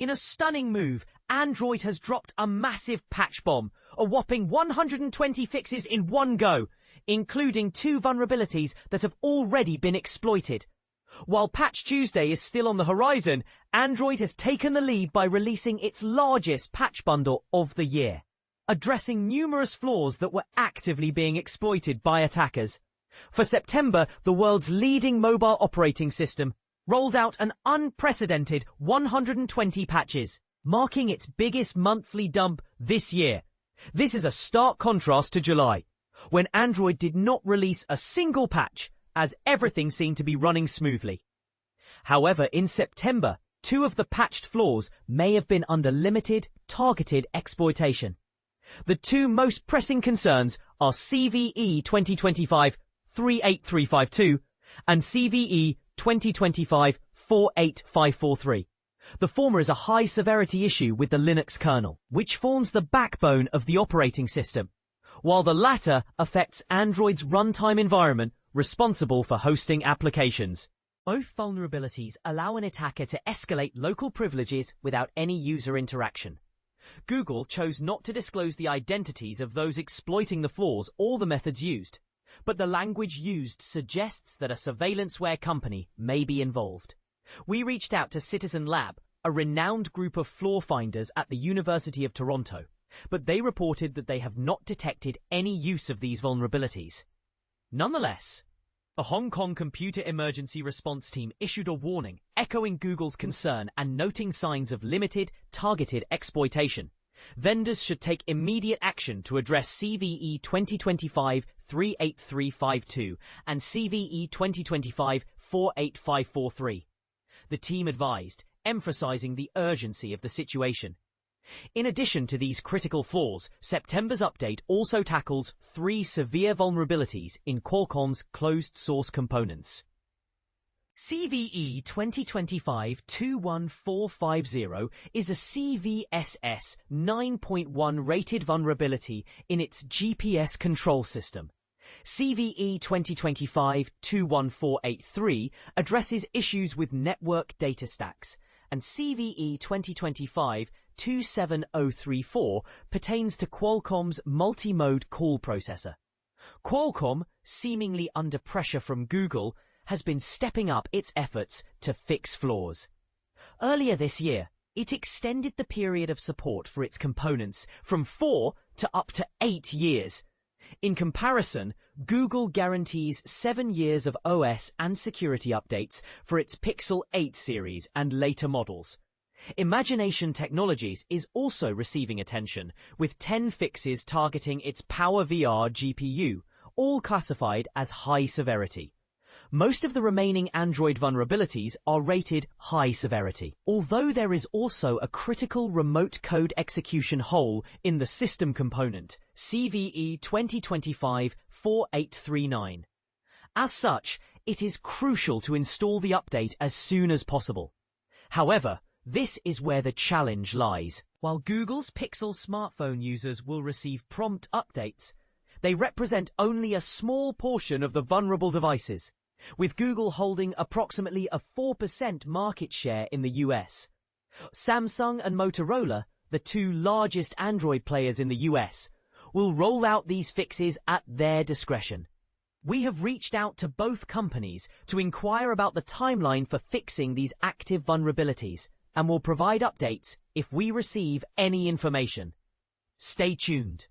In a stunning move, Android has dropped a massive patch bomb, a whopping 120 fixes in one go, including 2 vulnerabilities that have already been exploited. While Patch Tuesday is still on the horizon, Android has taken the lead by releasing its largest patch bundle of the year, addressing numerous flaws that were actively being exploited by attackers. For September, the world's leading mobile operating system rolled out an unprecedented 120 patches, marking its biggest monthly dump this year. This is a stark contrast to July, when Android did not release a single patch, as everything seemed to be running smoothly. However, in September, 2 of the patched flaws may have been under limited, targeted exploitation. The 2 most pressing concerns are CVE-2025-38352 and CVE-2025-48543. The former is a high-severity issue with the Linux kernel, which forms the backbone of the operating system, while the latter affects Android's runtime environment responsible for hosting applications. Both vulnerabilities allow an attacker to escalate local privileges without any user interaction. Google chose not to disclose the identities of those exploiting the flaws or the methods used, but the language used suggests that a surveillanceware company may be involved. We reached out to Citizen Lab, a renowned group of flaw finders at the University of Toronto, but they reported that they have not detected any use of these vulnerabilities. Nonetheless, the Hong Kong Computer Emergency Response Team issued a warning, echoing Google's concern and noting signs of limited, targeted exploitation. Vendors should take immediate action to address CVE 2025-38352 and CVE 2025-48543. The team advised, emphasizing the urgency of the situation. In addition to these critical flaws, September's update also tackles 3 severe vulnerabilities in Qualcomm's closed-source components. CVE 2025-21450 is a CVSS 9.1 rated vulnerability in its GPS control system. CVE 2025-21483 addresses issues with network data stacks, and CVE 2025-27034 pertains to Qualcomm's multi-mode call processor. Qualcomm, seemingly under pressure from Google, has been stepping up its efforts to fix flaws. Earlier this year, it extended the period of support for its components from 4 to up to 8 years. In comparison, Google guarantees 7 years of OS and security updates for its Pixel 8 series and later models. Imagination Technologies is also receiving attention, with 10 fixes targeting its PowerVR GPU, all classified as high severity. Most of the remaining Android vulnerabilities are rated high severity, although there is also a critical remote code execution hole in the system component, CVE 2025-4839. As such, it is crucial to install the update as soon as possible. However, this is where the challenge lies. While Google's Pixel smartphone users will receive prompt updates, they represent only a small portion of the vulnerable devices, with Google holding approximately a 4% market share in the US. Samsung and Motorola, the 2 largest Android players in the US, will roll out these fixes at their discretion. We have reached out to both companies to inquire about the timeline for fixing these active vulnerabilities, and will provide updates if we receive any information. Stay tuned.